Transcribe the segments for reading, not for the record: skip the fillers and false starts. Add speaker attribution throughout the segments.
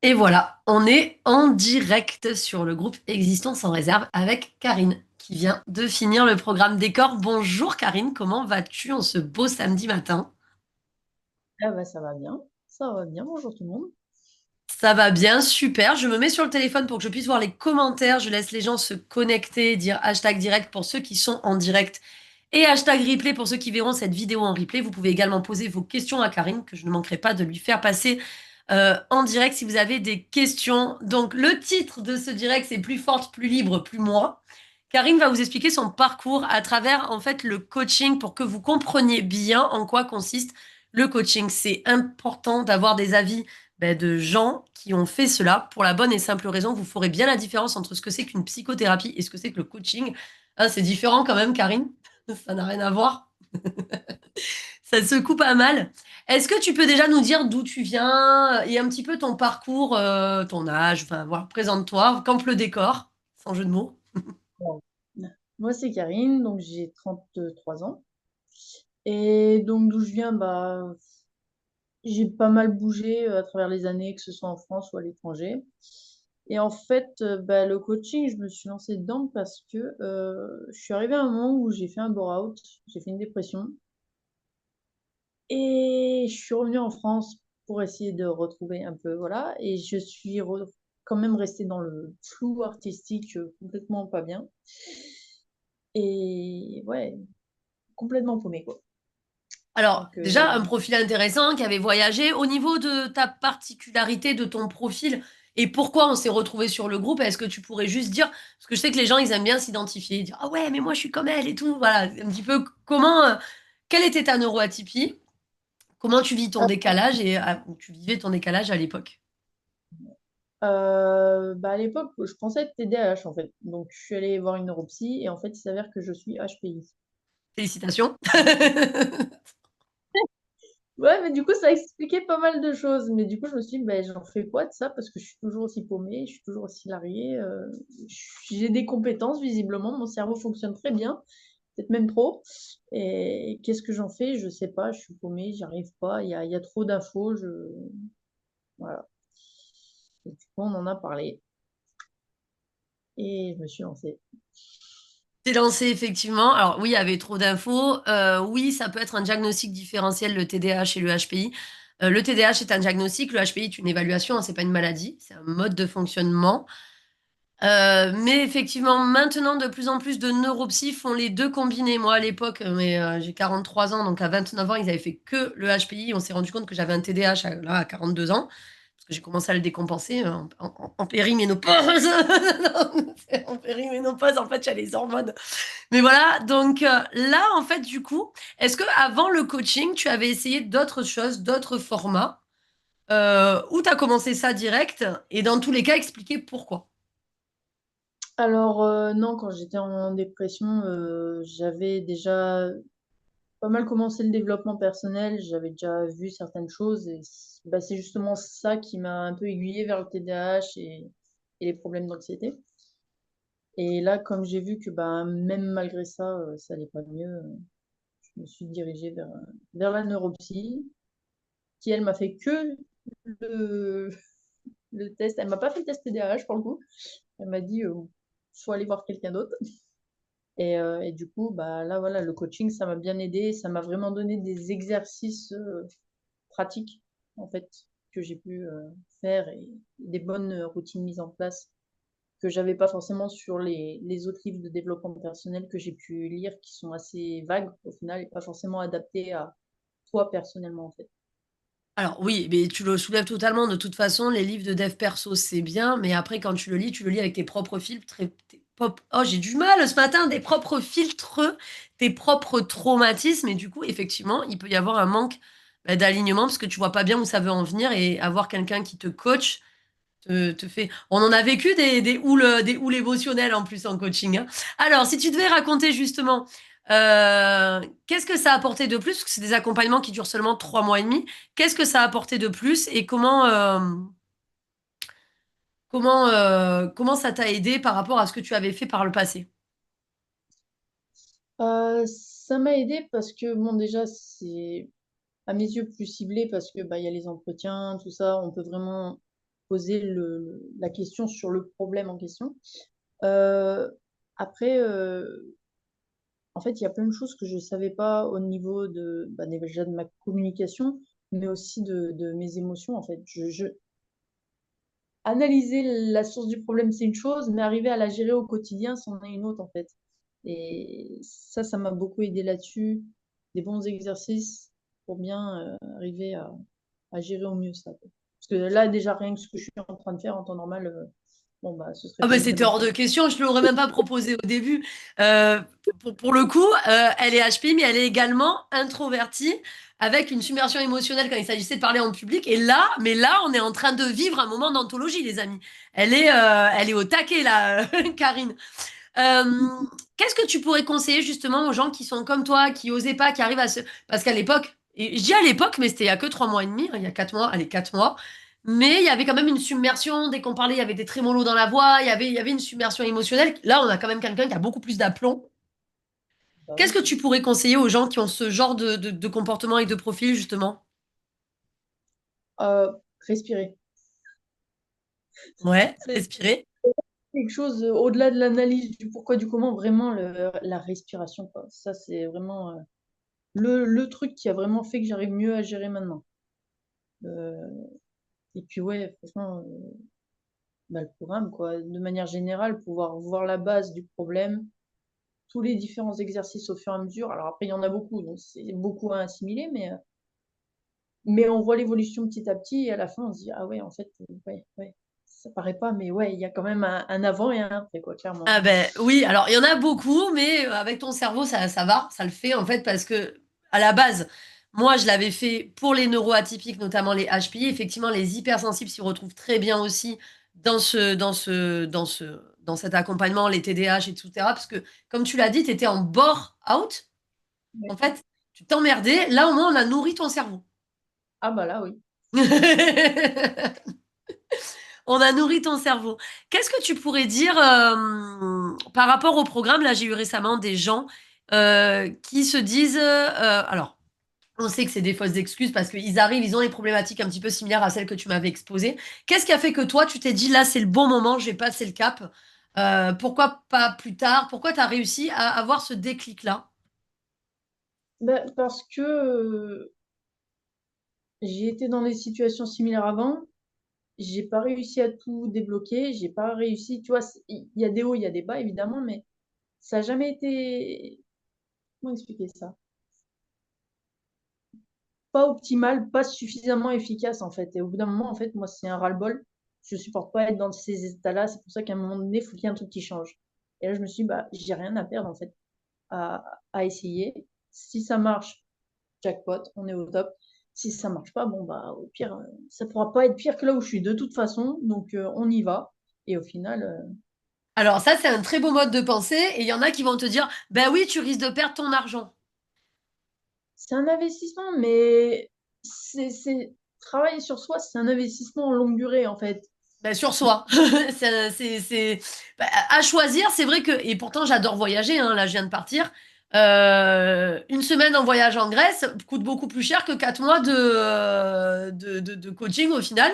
Speaker 1: Et voilà, on est en direct sur le groupe Existence en réserve avec Karine qui vient de finir le programme décor. Bonjour Karine, comment vas-tu en ce beau samedi matin?
Speaker 2: Ah bah ça va bien. Ça va bien. Bonjour tout le monde.
Speaker 1: Ça va bien, super. Je me mets sur le téléphone pour que je puisse voir les commentaires. Je laisse les gens se connecter, dire hashtag direct pour ceux qui sont en direct et hashtag replay pour ceux qui verront cette vidéo en replay. Vous pouvez également poser vos questions à Karine, que je ne manquerai pas de lui faire passer en direct si vous avez des questions. Donc, le titre de ce direct, c'est Plus forte, plus libre, plus moi. Karine va vous expliquer son parcours à travers, en fait, le coaching pour que vous compreniez bien en quoi consiste le coaching. C'est important d'avoir des avis de gens qui ont fait cela pour la bonne et simple raison que vous ferez bien la différence entre ce que c'est qu'une psychothérapie et ce que c'est que le coaching. Hein, c'est différent quand même, Karine. Ça n'a rien à voir. Ça se coupe pas mal. Est-ce que tu peux déjà nous dire d'où tu viens et un petit peu ton parcours, ton âge, enfin, voilà, présente-toi, campe le décor, sans jeu de mots.
Speaker 2: Bon. Moi c'est Karine, donc j'ai 33 ans. Et donc d'où je viens, bah j'ai pas mal bougé à travers les années, que ce soit en France ou à l'étranger. Et en fait, bah, le coaching, je me suis lancée dedans parce que je suis arrivée à un moment où j'ai fait un burn-out, j'ai fait une dépression. Et je suis revenue en France pour essayer de retrouver un peu, voilà. Et je suis quand même restée dans le flou artistique, complètement pas bien. Et ouais, complètement paumée, quoi.
Speaker 1: Alors,
Speaker 2: Donc,
Speaker 1: déjà, un profil intéressant qui avait voyagé. Au niveau de ta particularité, de ton profil, et pourquoi on s'est retrouvé sur le groupe, est-ce que tu pourrais juste dire, parce que je sais que les gens, ils aiment bien s'identifier, dire, ah ouais, mais moi, je suis comme elle et tout. Voilà, un petit peu comment, quelle était ta neuroatypie? Comment tu vis ton décalage et ou tu vivais ton décalage à l'époque?
Speaker 2: bah à l'époque, je pensais être TDAH en fait. Donc, je suis allée voir une neuropsy et en fait, il s'avère que je suis HPI.
Speaker 1: Félicitations.
Speaker 2: Ouais, mais du coup, ça expliquait pas mal de choses. Mais du coup, je me suis dit, ben, j'en fais quoi de ça? Parce que je suis toujours aussi paumée, je suis toujours aussi larguée. J'ai des compétences, visiblement. Mon cerveau fonctionne très bien, peut-être même trop. Et qu'est-ce que j'en fais? Je sais pas, je suis paumée, j'y arrive pas. Il y a trop d'infos. Voilà. Et du coup, on en a parlé et je me suis lancée.
Speaker 1: T'es lancé effectivement. Alors oui, il y avait trop d'infos. Oui, ça peut être un diagnostic différentiel, le TDAH et le HPI. Le TDAH est un diagnostic, le HPI est une évaluation, hein, c'est pas une maladie, c'est un mode de fonctionnement. Mais effectivement, maintenant, de plus en plus de neuropsy font les deux combinés. Moi, à l'époque, mais j'ai 43 ans, donc à 29 ans, ils avaient fait que le HPI. On s'est rendu compte que j'avais un TDAH là, à 42 ans, parce que j'ai commencé à le décompenser en périménopause. Non, c'est en périménopause, en fait, j'ai les hormones. Mais voilà, donc là, en fait, du coup, est-ce que avant le coaching, tu avais essayé d'autres choses, d'autres formats, ou tu as commencé ça direct, et dans tous les cas, expliquer pourquoi?
Speaker 2: Alors, non, quand j'étais en dépression, j'avais déjà pas mal commencé le développement personnel, j'avais déjà vu certaines choses et bah, c'est justement ça qui m'a un peu aiguillée vers le TDAH et les problèmes d'anxiété. Et là, comme j'ai vu que bah, même malgré ça, ça allait pas mieux, je me suis dirigée vers la neuropsy, qui elle m'a fait que le, le test. Elle m'a pas fait le test TDAH pour le coup. Elle m'a dit, faut aller voir quelqu'un d'autre. Et du coup, bah, là, voilà, le coaching, ça m'a bien aidé. Ça m'a vraiment donné des exercices pratiques, en fait, que j'ai pu faire et des bonnes routines mises en place que j'avais pas forcément sur les autres livres de développement personnel que j'ai pu lire, qui sont assez vagues au final et pas forcément adaptés à toi personnellement, en fait.
Speaker 1: Alors oui, mais tu le soulèves totalement. De toute façon, les livres de dev perso, c'est bien, mais après, quand tu le lis avec tes propres filtres, oh, j'ai du mal ce matin, des propres filtres, tes propres traumatismes, et du coup, effectivement, il peut y avoir un manque d'alignement parce que tu vois pas bien où ça veut en venir et avoir quelqu'un qui te coach te fait. On en a vécu des houles émotionnelles en plus en coaching, hein. Alors, si tu devais raconter justement, qu'est-ce que ça a apporté de plus, parce que c'est des accompagnements qui durent seulement 3 mois et demi, qu'est-ce que ça a apporté de plus et comment ça t'a aidé par rapport à ce que tu avais fait par le passé?
Speaker 2: Ça m'a aidé parce que, bon, déjà, c'est... à mes yeux, plus ciblé parce que bah, il y a les entretiens, tout ça, on peut vraiment poser la question sur le problème en question. Euh, après, en fait, il y a plein de choses que je ne savais pas au niveau de, bah, déjà de ma communication, mais aussi de mes émotions, en fait. Analyser la source du problème, c'est une chose, mais arriver à la gérer au quotidien, c'en est une autre, en fait. Et ça m'a beaucoup aidé là-dessus. Des bons exercices pour bien arriver à gérer au mieux ça, quoi. Parce que là, déjà, rien que ce que je suis en train de faire en temps normal, bon, bah, ce serait
Speaker 1: Ah
Speaker 2: pas
Speaker 1: bah
Speaker 2: une bonne
Speaker 1: c'était hors de
Speaker 2: expérience.
Speaker 1: question, je ne l'aurais même pas proposé au début. Pour le coup, elle est HPI, mais elle est également introvertie, avec une submersion émotionnelle quand il s'agissait de parler en public. Et là, mais là, on est en train de vivre un moment d'anthologie, les amis. Elle est au taquet, là, Karine. Euh, Qu'est-ce que tu pourrais conseiller justement aux gens qui sont comme toi, qui osaient pas, qui arrivent à se... Parce qu'à l'époque, et je dis à l'époque, mais c'était il y a que 3 mois et demi, hein, il y a 4 mois, allez, 4 mois, mais il y avait quand même une submersion, dès qu'on parlait, il y avait des trémolos dans la voix, il y avait une submersion émotionnelle. Là, on a quand même quelqu'un qui a beaucoup plus d'aplomb.
Speaker 2: Bah
Speaker 1: Qu'est-ce
Speaker 2: oui.
Speaker 1: que tu pourrais conseiller aux gens qui ont ce genre de comportement et de profil, justement?
Speaker 2: Euh, Respirer.
Speaker 1: Ouais,
Speaker 2: C'est
Speaker 1: respirer.
Speaker 2: quelque chose au-delà de l'analyse du pourquoi, du comment, vraiment la respiration, quoi. Ça, c'est vraiment le truc qui a vraiment fait que j'arrive mieux à gérer maintenant. Euh, et puis, ouais, franchement, bah, le programme, quoi. De manière générale, pouvoir voir la base du problème, tous les différents exercices au fur et à mesure. Alors après, il y en a beaucoup, donc c'est beaucoup à assimiler, mais on voit l'évolution petit à petit et à la fin, on se dit, ah ouais, en fait, ouais, ouais, ça paraît pas, mais ouais, il y a quand même un avant et un après, quoi, clairement.
Speaker 1: Ah ben oui, alors il y en a beaucoup, mais avec ton cerveau, ça va, ça le fait en fait, parce que à la base, moi je l'avais fait pour les neuroatypiques, notamment les HPI. Effectivement, les hypersensibles s'y retrouvent très bien aussi dans cet accompagnement, les TDAH, etc. Parce que, comme tu l'as dit, tu étais en bore-out, en
Speaker 2: Ouais.
Speaker 1: fait, tu t'emmerdais. Là, au moins, on a nourri ton cerveau.
Speaker 2: Ah bah là, oui.
Speaker 1: On a nourri ton cerveau. Qu'est-ce que tu pourrais dire par rapport au programme? Là, j'ai eu récemment des gens qui se disent, alors, on sait que c'est des fausses excuses parce qu'ils arrivent, ils ont des problématiques un petit peu similaires à celles que tu m'avais exposées. Qu'est-ce qui a fait que toi, tu t'es dit, là, c'est le bon moment, j'ai passé le cap. Pourquoi pas plus tard? Pourquoi tu as réussi à avoir ce déclic-là?
Speaker 2: Bah, parce que j'ai été dans des situations similaires avant, j'ai pas réussi à tout débloquer, j'ai pas réussi, tu vois, il y a des hauts, il y a des bas, évidemment, mais ça n'a jamais été, comment expliquer ça? Pas optimal, pas suffisamment efficace, en fait. Et au bout d'un moment, en fait, moi, c'est un ras-le-bol. Je supporte pas être dans ces états-là. C'est pour ça qu'à un moment donné, il faut qu'il y ait un truc qui change. Et là, je me suis dit, bah, j'ai rien à perdre, en fait, à essayer. Si ça marche, jackpot, on est au top. Si ça marche pas, bon, bah, au pire, ça pourra pas être pire que là où je suis de toute façon. Donc, on y va. Et au final,
Speaker 1: Alors ça, c'est un très beau mode de pensée. Et il y en a qui vont te dire, ben oui, tu risques de perdre ton argent.
Speaker 2: c'est un investissement, mais travailler sur soi, c'est un investissement en longue durée, en fait.
Speaker 1: Ben, sur soi. Ben, à choisir, c'est vrai que, et pourtant j'adore voyager, hein, là je viens de partir. Une semaine en voyage en Grèce coûte beaucoup plus cher que 4 mois de coaching au final,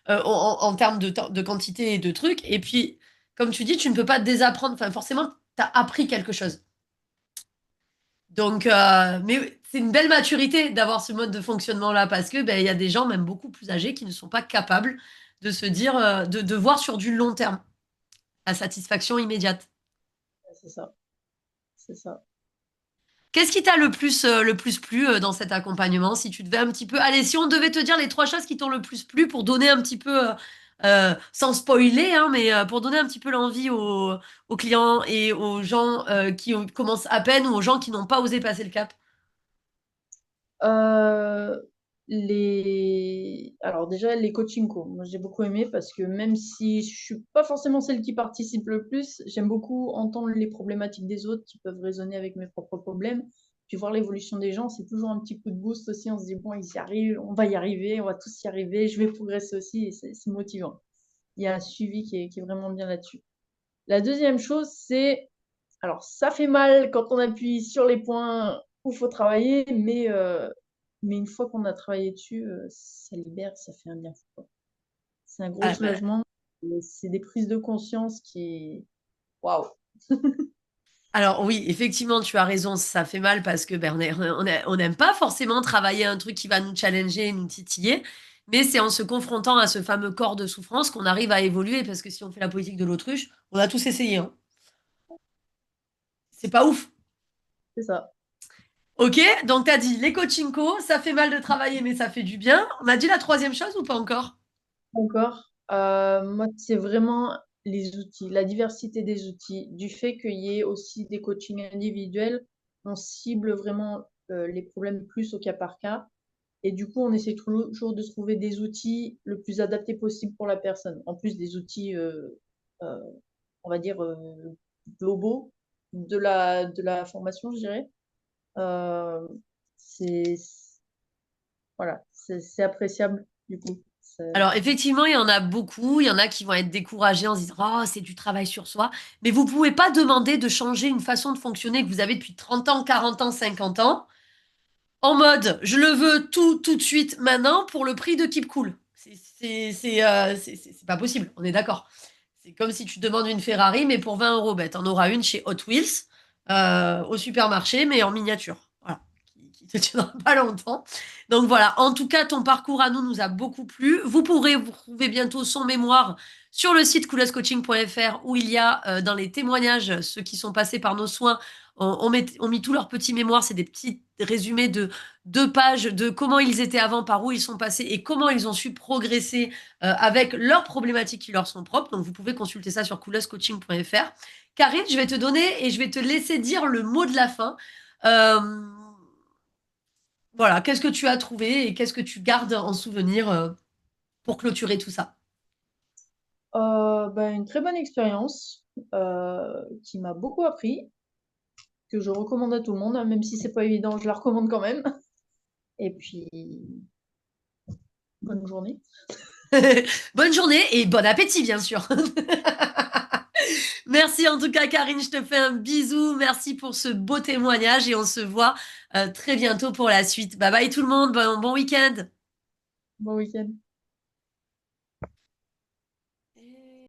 Speaker 1: en termes de quantité et de trucs. Et puis, comme tu dis, tu ne peux pas désapprendre. Enfin, forcément, tu as appris quelque chose. Donc, mais c'est une belle maturité d'avoir ce mode de fonctionnement-là, parce que ben, il y a des gens, même beaucoup plus âgés, qui ne sont pas capables de se dire, de voir sur du long terme, la satisfaction immédiate.
Speaker 2: C'est ça. C'est ça.
Speaker 1: Qu'est-ce qui t'a le plus plu dans cet accompagnement? Si tu devais un petit peu, allez, si on devait te dire les 3 choses qui t'ont le plus plu pour donner un petit peu, sans spoiler, hein, mais pour donner un petit peu l'envie aux clients et aux gens commencent à peine, ou aux gens qui n'ont pas osé passer le cap.
Speaker 2: Euh, Alors déjà, les coachings courts. Moi, j'ai beaucoup aimé parce que même si je suis pas forcément celle qui participe le plus, j'aime beaucoup entendre les problématiques des autres qui peuvent résonner avec mes propres problèmes. Puis voir l'évolution des gens, c'est toujours un petit coup de boost aussi. On se dit, bon, ils y arrivent, on va y arriver, on va tous y arriver, je vais progresser aussi et c'est motivant. Il y a un suivi qui est vraiment bien là-dessus. La deuxième chose, c'est, alors ça fait mal quand on appuie sur les points où il faut travailler, mais mais une fois qu'on a travaillé dessus, ça libère, ça fait un bien fou, quoi. C'est un gros
Speaker 1: Ah, bah,
Speaker 2: soulagement et c'est des prises de conscience qui waouh!
Speaker 1: alors oui, effectivement, tu as raison, ça fait mal parce que ben, on n'aime pas forcément travailler un truc qui va nous challenger, nous titiller, mais c'est en se confrontant à ce fameux corps de souffrance qu'on arrive à évoluer parce que si on fait la politique de l'autruche, on a tous essayé, hein. C'est pas ouf.
Speaker 2: C'est ça.
Speaker 1: Ok, donc t'as dit les coaching co, ça fait mal de travailler, mais ça fait du bien. On a dit la troisième chose ou pas encore?
Speaker 2: Encore, moi, c'est vraiment les outils, la diversité des outils, du fait qu'il y ait aussi des coachings individuels, on cible vraiment, les problèmes plus au cas par cas et du coup, on essaie toujours de trouver des outils le plus adaptés possible pour la personne. En plus des outils, heu, on va dire, globaux de la formation, je dirais. Heu, c'est voilà, c'est appréciable du coup.
Speaker 1: Alors effectivement, il y en a beaucoup, il y en a qui vont être découragés en se disant: «Oh, c'est du travail sur soi», mais vous pouvez pas demander de changer une façon de fonctionner que vous avez depuis 30 ans, 40 ans, 50 ans, en mode: «Je le veux tout, tout de suite, maintenant, pour le prix de Keep Cool». C'est pas possible, on est d'accord? C'est comme si tu demandes une Ferrari, mais pour 20 €. Ben, tu en auras une chez Hot Wheels, au supermarché, mais en miniature. Voilà, qui te tiendra pas longtemps. Donc voilà, en tout cas, ton parcours à nous a beaucoup plu. Vous pourrez vous retrouver bientôt son mémoire sur le site coolescoaching.fr où il y a dans les témoignages ceux qui sont passés par nos soins. On mis tous leurs petits mémoires, c'est des petits résumés de 2 pages de comment ils étaient avant, par où ils sont passés et comment ils ont su progresser avec leurs problématiques qui leur sont propres. Donc, vous pouvez consulter ça sur coolescoaching.fr. Karine, je vais te donner et je vais te laisser dire le mot de la fin. Euh, voilà, qu'est-ce que tu as trouvé et qu'est-ce que tu gardes en souvenir pour clôturer tout ça?
Speaker 2: Bah, une très bonne expérience, qui m'a beaucoup appris, que je recommande à tout le monde, hein, même si c'est pas évident, je la recommande quand même. Et puis, bonne journée.
Speaker 1: Bonne journée et bon appétit, bien sûr. Merci en tout cas, Karine. Je te fais un bisou. Merci pour ce beau témoignage et on se voit très bientôt pour la suite. Bye bye tout le monde. Bon week-end.
Speaker 2: Bon week-end.